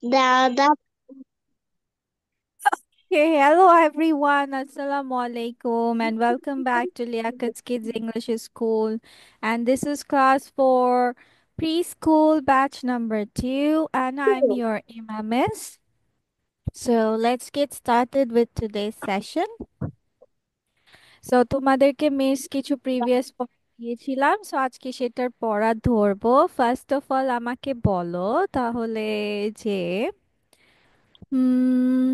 The Hey, hello everyone. Assalamu alaikum and welcome back to Liakat's Kids English School. And this is class for preschool batch number 2 and I'm your Miss. So let's get started with today's session. So তোমাদেরকে miss কিছু previous দিয়েছিলাম। So আজকে সেটার পড়া ধরবো। First of all আমাকে বলো তাহলে যে হুম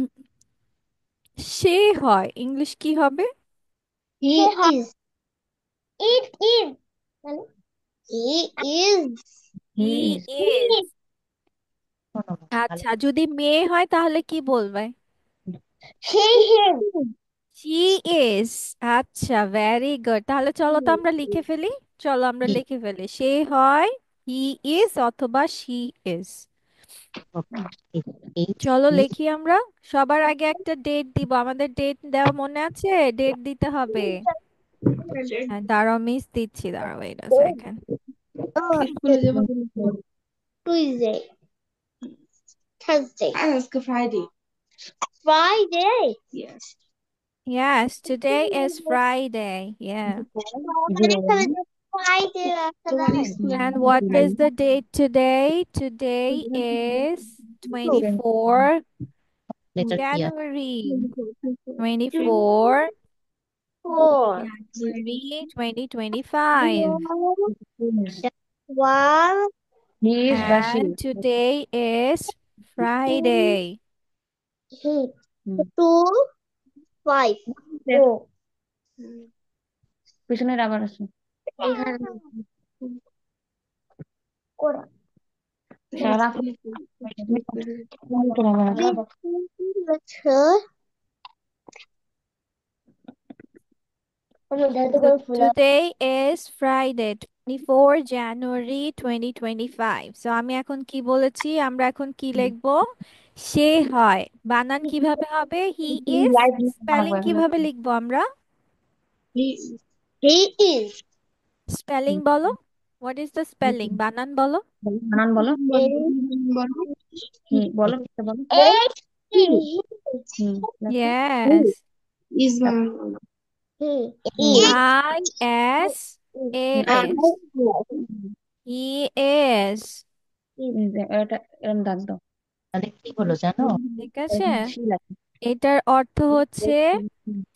সে হয় ইংলিশ কি হবে? he is. It is. He is. He He is. Is. He আচ্ছা যদি মেয়ে হয় তাহলে কি বলবে? She him. She is. আচ্ছা ভেরি গুড, তাহলে চলো তো আমরা লিখে ফেলি। চলো আমরা He. লিখে ফেলি, সে হয় হি ইজ অথবা শি ইজ। Okay. It চলো is. লিখি আমরা। সবার আগে একটা ডেট দিব, আমাদের ডেট দেওয়া মনে আছে? ডেট দিতে হবে। হ্যাঁ দাঁড়াও মিস দিচ্ছি, দাঁড়াও wait a second. Tuesday. Thursday. Ask Friday. Friday. Yes. Yes, today is Friday. Yeah. Friday after that. And what is the date today? Today is 24 Letter here. January. 24 Four. January 2025. One. He is the she. And today is Friday. Two. Five. Four. পিছনের আবার আছে সারা So today is Friday, 24 January 2025. So আমি এখন কি বলেছি? আমরা এখন কি লিখবো? সে হয় বানান কিভাবে হবে? He is. স্পেলিং কিভাবে লিখবো আমরা? He is. স্পেলিং বলো। What is the spelling? বানান বলো। বানান বলো বলো বলো Yes. Is I S is. He is. এটা এরকম দাগ দাও তাহলে কি হলো জানো ঠিক আছে, she লাগে এটার অর্থ হচ্ছে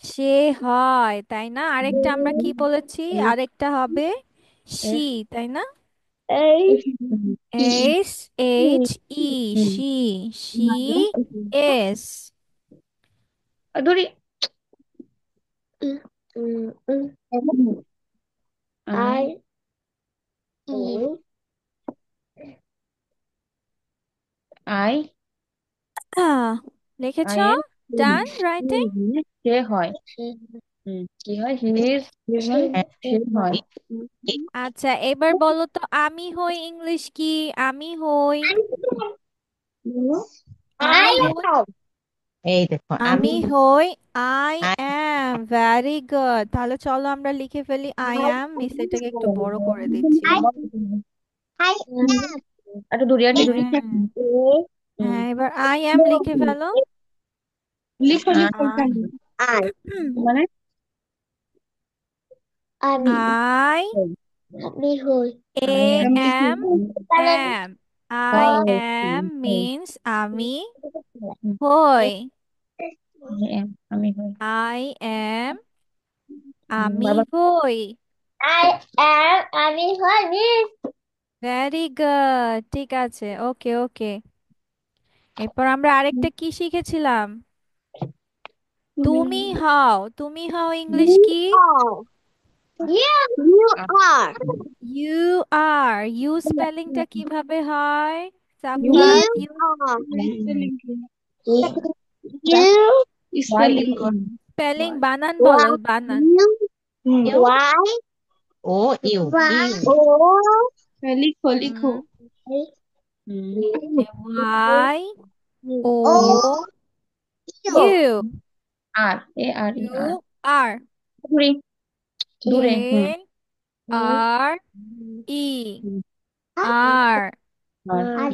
সে হয়, তাই না? আরেকটা আমরা কি বলেছি? আরেকটা হবে শি, তাই না? S H E, she. She is. ধরি I E আই লিখেছ? আই এর ডান রাইটিং। সে হয় কি হয় হি ইজ সে হয় আচ্ছা এবার বলো তো আমি হই ইংলিশ কি? আমি হই, আমি I হই, এই দেখো আমি আমি হই I I am. Very good, তাহলে চলো আমরা লিখে ফেলি আই অ্যাম। মিস এটাকে একটু বড় করে দিচ্ছি। I am. একটু দূরে একটু দূরে হ্যাঁ হুম হ্যাঁ, এবার আই অ্যাম লিখে ফেলো। লিখো আই, I মানে আমি আই আমি হই এ I am এম তাহলে অ্যাম। আই হয় অ্যাম মিন্স আমি হুম, হই। আমি হই আই অ্যাম আমি বাবা হই। I am আমি হই মিস ভেরি গুড, ঠিক আছে, ওকে ওকে। এরপর আমরা আরেকটা কি শিখেছিলাম? তুমি হও। তুমি হও ইংলিশ You কি? are. You are. You are. You স্পেলিংটা কিভাবে হয়? You Safwat, you are. You spelling spelling বানান Y বলো, বানান। U Y O U Y U O লিখো হুম, লিখো Y O O U U. R A R E you are are. দূরে দূরে এ R E R. R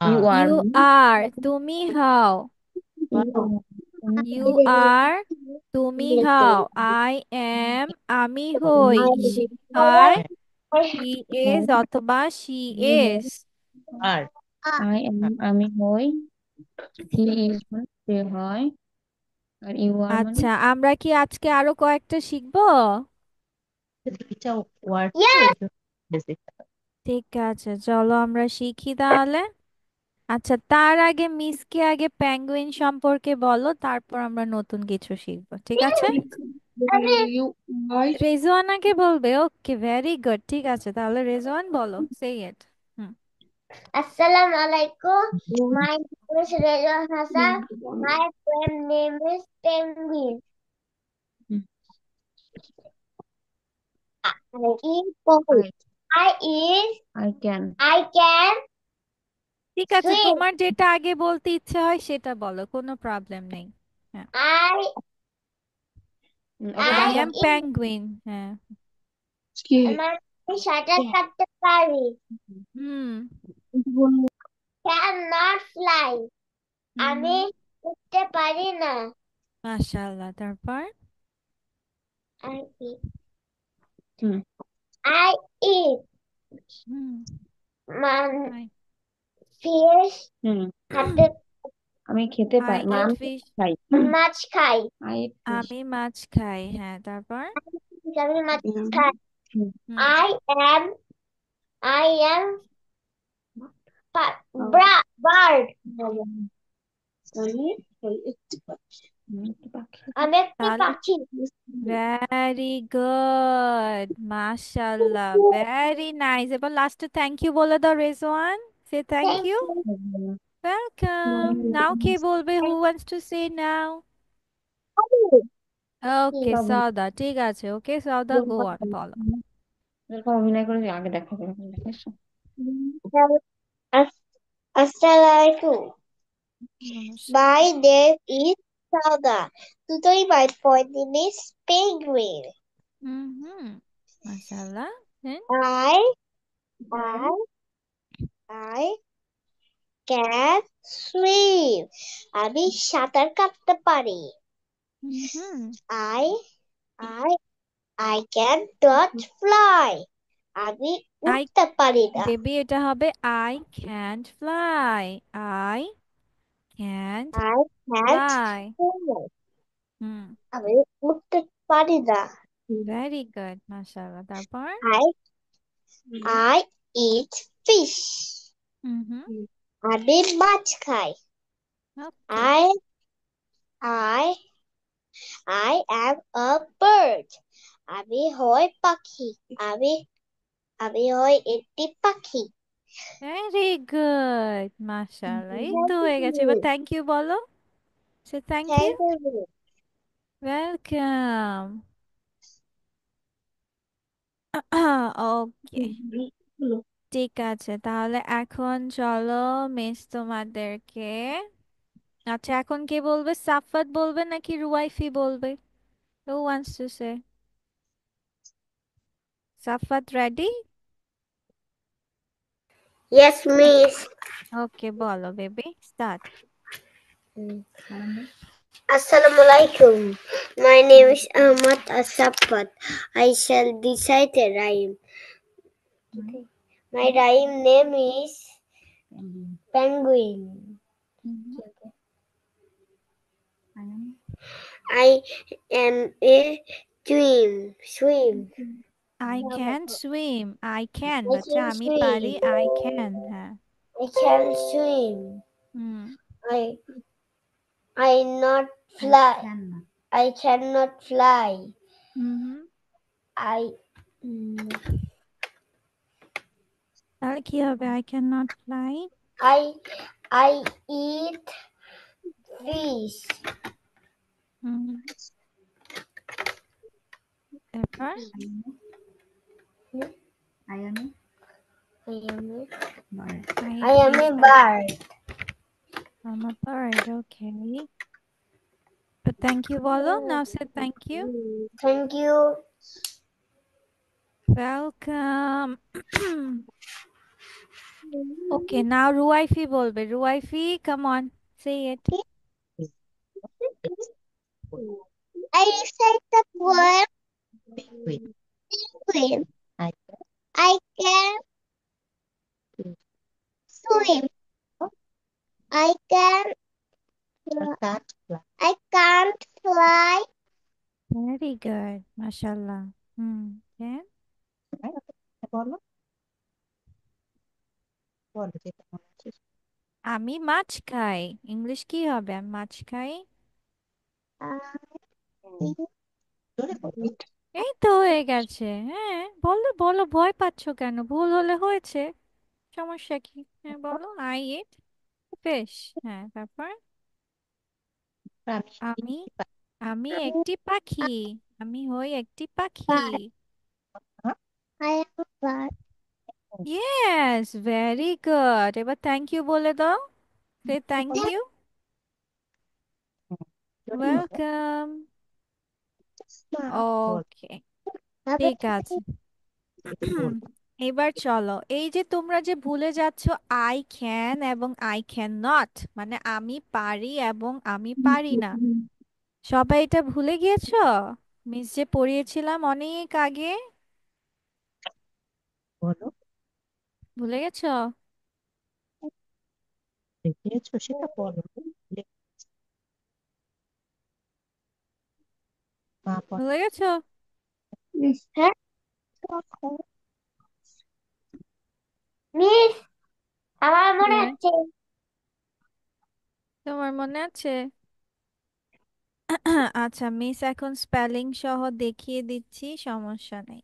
You are. You are. তুমি হও। You are. তুমি হও। I am. আমি হই। She হয়। He is অথবা she is. Are. I am. আমি হই। He is মানে সে হয়। আর you are মানে আচ্ছা, আমরা কি আজকে আরো কয়েকটা শিখবো? এটা word Yes. basic। ঠিক আছে, চলো আমরা শিখি তাহলে। আচ্ছা, তার আগে মিসকে আগে পেঙ্গুইন সম্পর্কে বলো, তারপর আমরা নতুন কিছু শিখবো, ঠিক আছে? You are. রেজওয়ানাকে বলবে। ওকে, ভেরি গুড। ঠিক আছে, তাহলে রেজওয়ান বলো, সে ইট। হুম। Assalamualaikum. My name is Rezwan Hassan. My friend name is Penguin. I can. I can ঠিক আছে, swim. তোমার যেটা আগে বলতে ইচ্ছে হয় সেটা বলো, কোনো প্রবলেম নেই। হ্যাঁ, I okay I I am penguin. হ্যাঁ। আমি সাঁতার কাটতে পারি। হুম। Cannot fly. আমি উঠতে পারি না। মাশাআল্লাহ, তারপর? I eat. I eat hmm. fish. আমি খেতে I পারি। eat fish. খাই। মাছ খাই। আমি মাছ খাই। হ্যাঁ, তারপর? আমি মাছ খাই। হুম। I am bird. আমি একটি তাহলে পাখি। ভেরি গুড, মাশাআল্লাহ, ভেরি নাইস। এবার লাস্টে থ্যাংক ইউ বলে দাও Rezwan. Say thank Thank you. you. Welcome. Now কে বলবে? Who wants to say now? Okay, Sauda. ঠিক আছে, ওকে সাউদা, গো অন, বলো। এরকম অভিনয় করে আগে দেখা যাবে। Assalamualaikum. নমস্কার। My name is Sauda. Today my point name is Penguin. হুম, মাশাআল্লাহ। দেন? I I I can swim. আমি সাঁতার কাটতে পারি। হুম। I I I can not fly. আমি উঠতে পারি না। বেবি, এটা হবে I can't fly. I can't I can't fly. fly. হুম। আমি উঠতে পারি না। ভেরি গুড, মাশাআল্লাহ, তারপর? I eat fish. হুম। আমি মাছ খাই। ওকে। I I am a bird. আমি হই পাখি। আমি হই একটি পাখি। ভেরি গুড, মাশাআল্লাহ, এই তো হয়ে গেছে। এবার থ্যাংক ইউ বলো। Say thank you. Thank you. Welcome. Okay, ঠিক আছে, তাহলে এখন চলো মিস তোমাদেরকে। আচ্ছা, এখন কে বলবে? সাফাত বলবে নাকি রুয়াইফি বলবে? Who wants to say? Safat, ready? Yes, miss. ওকে, বলো baby, start. Assalamualaikum. My name is Ahmad Asafat. I shall recite a rhyme. My rhyme name is Penguin. I am a swim. I can swim. I can, I বাচ্চা, can আমি পারি। swim. I can, হ্যাঁ। I can swim. Hmm. I not fly. I cannot fly. Hmm. I তাহলে কি হবে? I cannot fly. I eat fish. হুম। তারপর? I am I a bird. I'm a bird, okay. তো thank you বলো। Now say thank you. Thank you. Welcome. Okay, now Ruaifi বলবে। Ruaifi, come on, say it. I recite the poem. Penguin. I can swim. I can. I can't fly. Very good, mashallah. Then আমি মাছ খাই। English কি হবে? আমি মাছ খাই। এই তো হয়ে গেছে। হ্যাঁ, বলো বলো, ভয় পাচ্ছ কেন? ভুল হলে হয়েছে, সমস্যা কি? হ্যাঁ বলো, আই ইট ফিশ। হ্যাঁ, তারপর আমি আমি একটি পাখি। আমি হই একটি পাখি। I am a bird. Yes, very good. এবার থ্যাংক ইউ বলে দাও। সে থ্যাংক ইউ। ওয়েলকাম। ওকে, ঠিক আছে। এবার চলো, এই যে তোমরা যে ভুলে যাচ্ছ আই ক্যান এবং আই ক্যান নট, মানে আমি পারি এবং আমি পারি না, সবাই এটা ভুলে গিয়েছো? মিস যে পড়িয়েছিলাম অনেক আগে, ভুলে গেছো? ভুলে গেছো? হ্যাঁ মিস আমার মনে ইয়ে, আছে। তোমার মনে আছে? আচ্ছা, মিস এখন স্পেলিং সহ দেখিয়ে দিচ্ছি, সমস্যা নেই।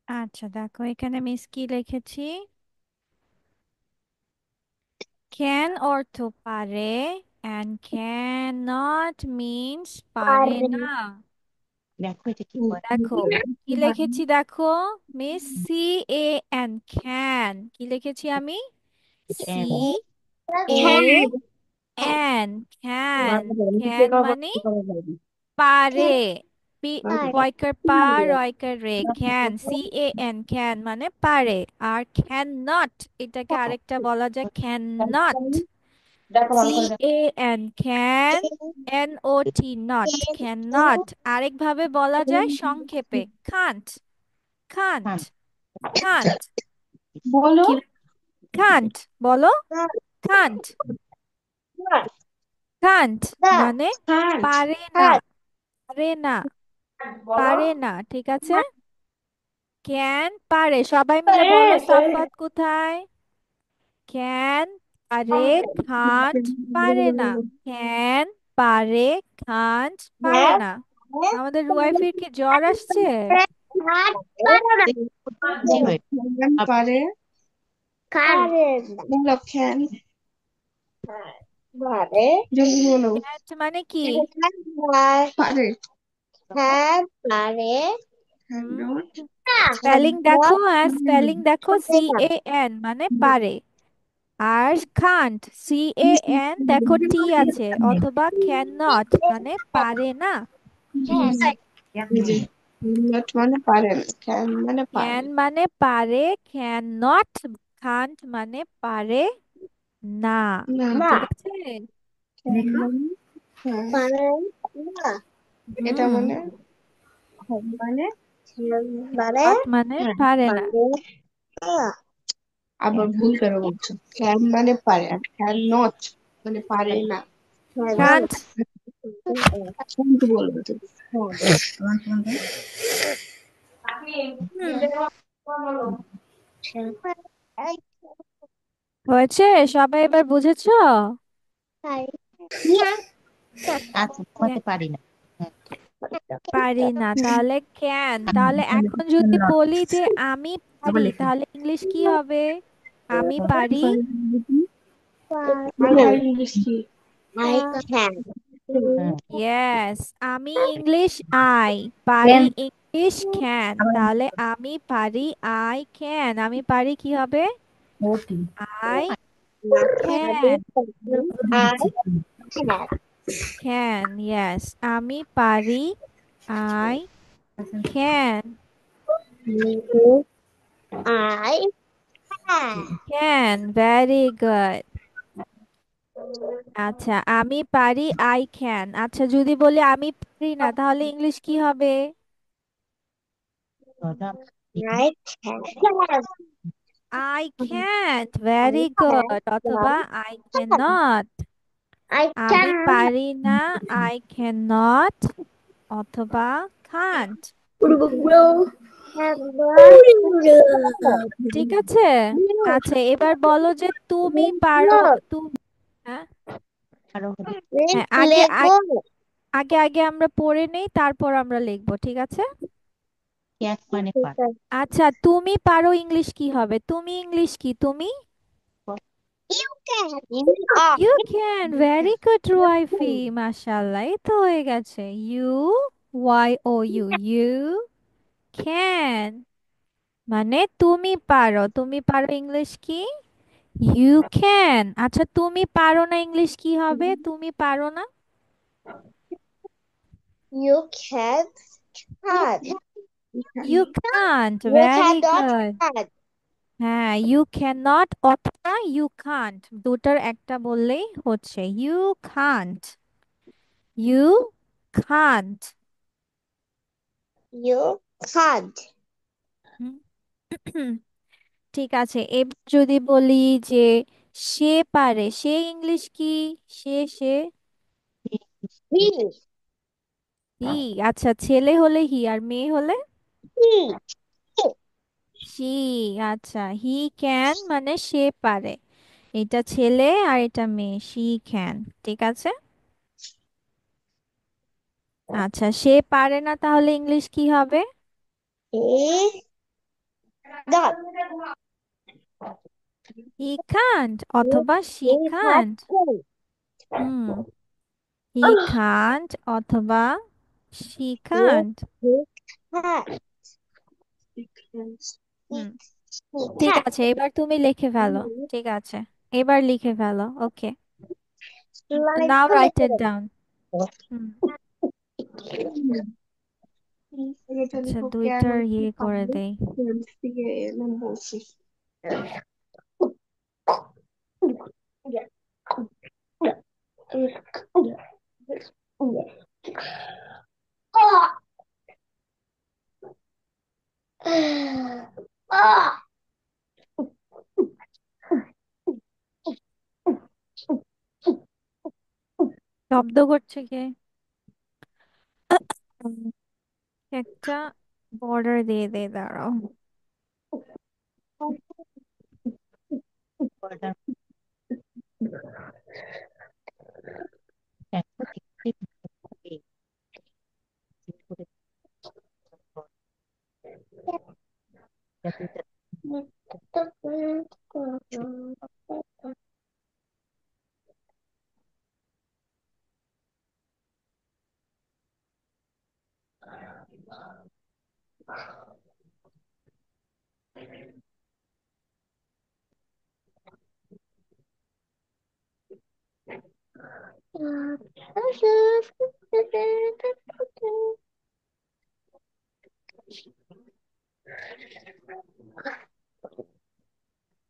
আচ্ছা দেখো, এখানে মিস কি লিখেছি। ক্যান অর্থ পারে, and cannot means পারে পারে। না। দেখো কি লিখেছি, দেখো miss, C A N, can. কি লিখেছি আমি? সি এ হ্যাঁ এন, ক্যান। ক্যান মানে পারে। পি, পয়কার পা, রয়কার রে, can, C A N, can মানে পারে। আর ক্যান নট, এটাকে আরেকটা বলা যায় can not. C A N, can, N O T not, can not. আরেকভাবে বলা যায় সংক্ষেপে, খান্ট। Can't, can't. বলো। কি? খান্ট বলো, খান্ট। খান্ট মানে হ্যাঁ। পারে না, পারে না, বলো। পারে না, ঠিক আছে। ক্যান পারে, সবাই মিলে বলো, সাফাত কোথায়? ক্যান পারে, খান্ট পারে না। ক্যান পারে, খান্ট পারে না। আমাদের রুয়াইফির কি জ্বর আসছে? পারে। পারে বলো ক্যান জলদি বলো। ক্যান্ট মানে কি? পারে। হ্যাঁ পারে হুম, না স্পেলিং দেখো, হ্যাঁ স্পেলিং দেখো, সি এ এন মানে পারে। আর খান্ট, সি এ এন দেখো টি আছে, অথবা ক্যান নট মানে পারে না। নট মানে পারে না, ক্যান মানে পারে। ক্যান মানে পারে, ক্যান নট, খান্ট মানে পারে না, না। ঠিক আছে। ক্যান মানে হ্যাঁ। পারে না এটা হুম, মানে মানে পারে নট মানে হ্যাঁ। পারে না। না আবার ভুল করে বলছো, ক্যান মানে পারে আর ক্যান নট মানে পারে না। কান্ট। কিন্তু বলবো তো হুম, হয়েছে, সবাই এবার বুঝেছো? ক্যা- পারি না, তাহলে ক্যান। তাহলে এখন যদি বলি যে আমি পারি, তাহলে ইংলিশ কি হবে? আমি পারি। ইংলিশ কি? I can. ইয়েস, আমি ইংলিশ আই, পারি ফিশ ক্যান, তাহলে আমি পারি আই ক্যান, আমি পারি কি হবে? ওটি আই ক্যান। ক্যান, ইয়েস, আমি পারি, I can. I can. Can, very good. আচ্ছা, আমি পারি আই ক্যান। আচ্ছা, যদি বলি আমি পারি না, তাহলে ইংলিশ কি হবে? I can. I can't, very good. অথবা আই ক্যান নট। I আমি can. পারি না, আই ক্যান নট, অথবা কান্ট। ঠিক আছে। আচ্ছা, এবার বলো যে তুমি পারো। তুমি, হ্যাঁ, হ্যাঁ, আগে Lego. আগে আগে আমরা পড়ে নেই, তারপর আমরা লিখবো, ঠিক আছে? ক্যাট মানে পার। আচ্ছা, তুমি পারো ইংলিশ কি হবে? তুমি ইংলিশ কি? তুমি You can. You are. You can, very good Ruaifi, মাশাআল্লাহ, এই তো হয়ে গেছে। You, Y O U, you can মানে তুমি পারো। তুমি পারো ইংলিশ কি? You can. আচ্ছা, তুমি পারো না ইংলিশ কি হবে? তুমি পারো না। You can. Can. You can't, You very cannot. Good. Can. হ্যাঁ, ইউ ক্যান নট অথবা ইউ কান্ট, দুটার একটা বললেই হচ্ছে। You can't, you can't. You can't. ঠিক আছে, এবার যদি বলি যে সে পারে, সে ইংলিশ কি? সে He. হি। আচ্ছা, ছেলে হলে হি, আর মেয়ে হলে He. সি। আচ্ছা, হি ক্যান মানে সে পারে। এটা ছেলে আর এটা মেয়ে, সি ক্যান। ঠিক আছে। আচ্ছা, সে পারে না, তাহলে ইংলিশ কি হবে? He. Not. He can't He. অথবা she He has can't. can. হুম, হি কান্ট অথবা she He. Can't. He can. He can. হুম, He ঠিক can. আছে, এবার তুমি লিখে ফেলো। ঠিক আছে, এবার লিখে ফেলো। Okay, Like now write it a down. হুম, আচ্ছা, দুইটার ইয়ে করে দেই। শব্দ করছে কে? উম, একটা বর্ডার দিয়ে দে, দাঁড়াও।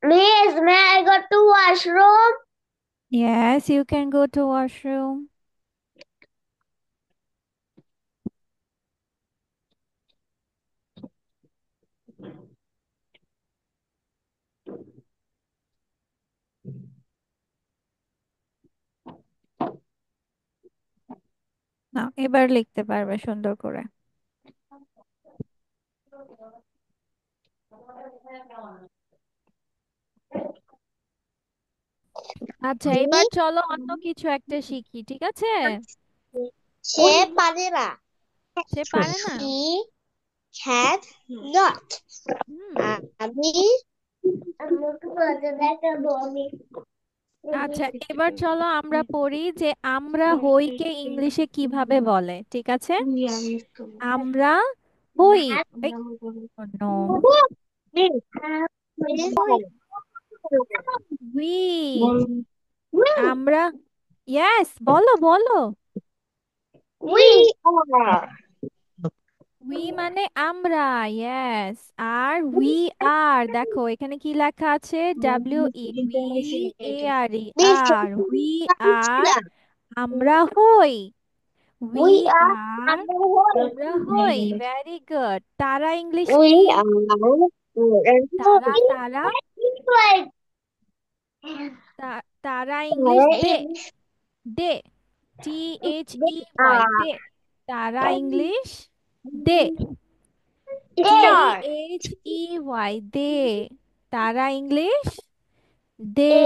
Miss, may I go to washroom? Yes, you can go to washroom. না, এবার লিখতে পারবে সুন্দর করে। আচ্ছা, এবার He. চলো অন্য কিছু একটা শিখি, ঠিক আছে? সে পারে না। সে পারে না। He can not. হুম, আমি আমাকে বলতে দেখাবো আমি। আচ্ছা, এবার চলো আমরা পড়ি যে আমরা হইকে ইংলিশে কিভাবে বলে, ঠিক আছে? আমরা হই এই নো হই উই আমরা ইয়েস বলো বলো We are. উই মানে আমরা ইয়েস আর উই আর দেখো এখানে কি লেখা আছে W E we A R E are we are আমরা হই উই We are. আর আমরা হই ভেরি গুড তারা ইংলিশ We কি are. তারা তারা তারা English they they T H E Y they তারা ইংলিশ দে ডি Star. H E Y they তারা ইংলিশ দে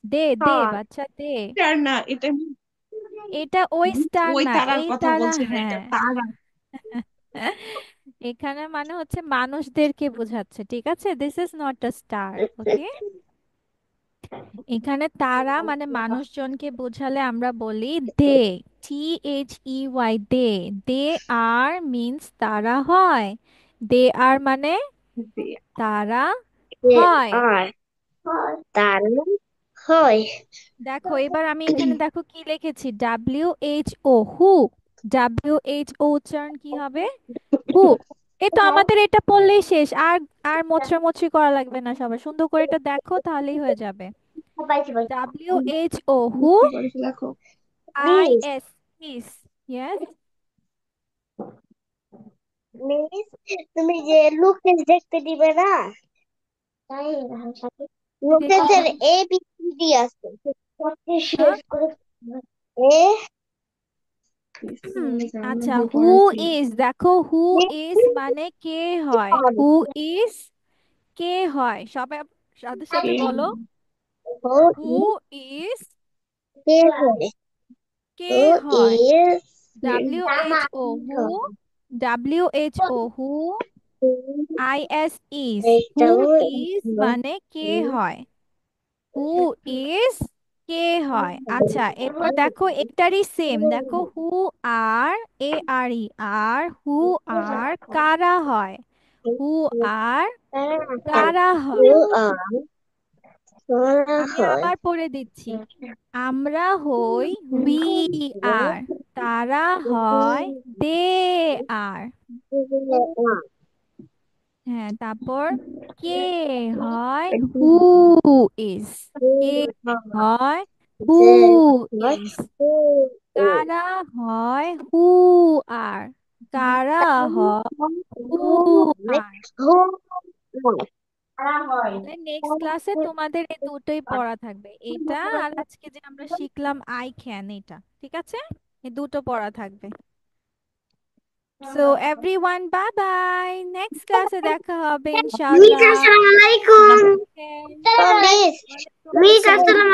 দে দে বাচ্চা দে স্টার না এটা এটা ওই স্টার ওই না তারার এই কথা তারা বলছি না, এটা হ্যাঁ তারা। এখানে মানে হচ্ছে মানুষদেরকে বোঝাচ্ছে ঠিক আছে this is not a star okay এখানে তারা মানে মানুষজনকে বোঝালে আমরা বলি they T H E Y they they are means তারা হয় দে আর মানে তারা They হয় are. তারা হয়। দেখো এবার আমি এখানে দেখো কি লিখেছি W H O who W H ও উচ্চারণ কি হবে হু এই তো আমাদের এটা পড়লেই শেষ আর আর মোছামুছি করা লাগবে না সবাই সুন্দর করে এটা দেখো তাহলেই হয়ে যাবে ডাব্লিউ এইচ ও হু দেখো I miss S is yes miss তুমি যে লুকেশ দেখতে দিবে না দেখতে লুকেশের দিব এ বি সি ডি আছে হ্যাঁ এ আচ্ছা হু ইজ দেখো হু ইজ মানে কে হয় হু ইজ কে হয় সবাই সাথে সাথে বলো হু ইজ কে হয় কে হু হয় is W H O who W H O who I S is who is মানে কে হয় হু ইজ কে হয় আচ্ছা এরপর দেখো এটারই সেম দেখো হু আর এ আর ই আর হু আর কারা হয় হু আর কারা হু হয় আর আমি হয় আবার পড়ে দিচ্ছি আমরা হই উই আর তারা হয় দে আর হ্যাঁ তারপর কে হয় হু ইজ কে হয় হু ইজ কারা হয় হু আর কারা হয় হু আর তাহলে নেক্সট ক্লাসে তোমাদের এই দুটোই পড়া থাকবে এটা আর আজকে যে আমরা শিখলাম আই ক্যান এটা ঠিক আছে এই দুটো পড়া থাকবে so everyone bye bye next ক্লাসে দেখা হবে মিস ইনশাআল্লাহ আসসালামু আলাইকুম Okay. মিস ওয়ালাইকুম মিস আসসালাম আসসালামু